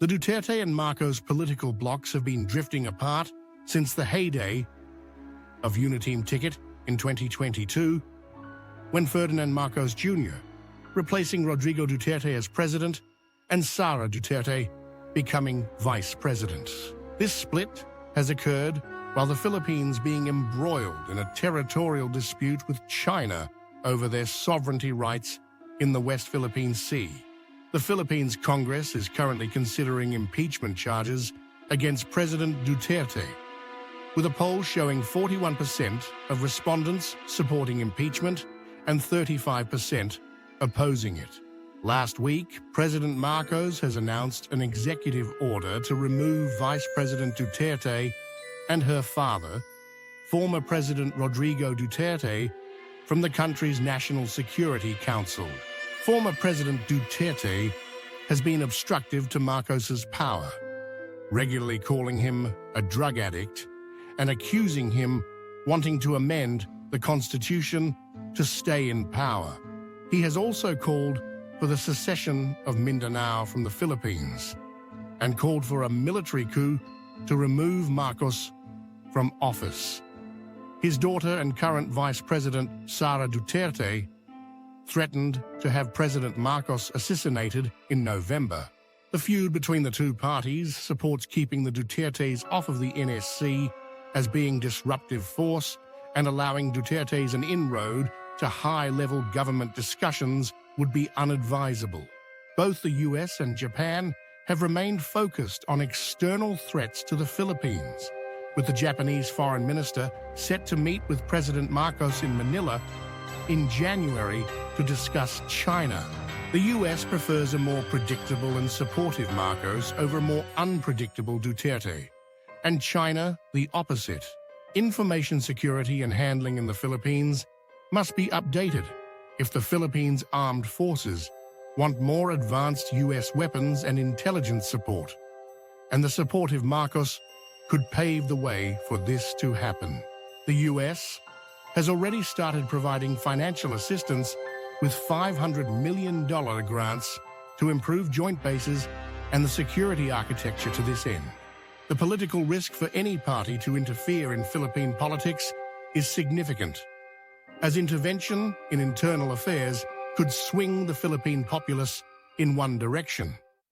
The Duterte and Marcos political blocs have been drifting apart since the heyday of Uniteam ticket in 2022, when Ferdinand Marcos Jr. replacing Rodrigo Duterte as president and Sara Duterte becoming vice president. This split has occurred while the Philippines being embroiled in a territorial dispute with China over their sovereignty rights in the West Philippine Sea. The Philippines Congress is currently considering impeachment charges against President Duterte, with a poll showing 41% of respondents supporting impeachment and 35% opposing it. Last week, President Marcos has announced an executive order to remove Vice President Duterte and her father, former President Rodrigo Duterte, from the country's National Security Council. Former President Duterte has been obstructive to Marcos's power, regularly calling him a drug addict and accusing him wanting to amend the constitution to stay in power. He has also called for the secession of Mindanao from the Philippines and called for a military coup to remove Marcos from office. His daughter and current Vice President Sara Duterte threatened to have President Marcos assassinated in November. The feud between the two parties supports keeping the Dutertes off of the NSC as being disruptive force and allowing Dutertes an inroad to high-level government discussions would be unadvisable. Both the US and Japan have remained focused on external threats to the Philippines, with the Japanese foreign minister set to meet with President Marcos in Manila in January to discuss China. The US prefers a more predictable and supportive Marcos over a more unpredictable Duterte, and China the opposite. Information security and handling in the Philippines must be updated if the Philippines armed forces want more advanced US weapons and intelligence support, and the supportive Marcos could pave the way for this to happen. The US has already started providing financial assistance with $500 million grants to improve joint bases and the security architecture to this end. The political risk for any party to interfere in Philippine politics is significant, as intervention in internal affairs could swing the Philippine populace in one direction.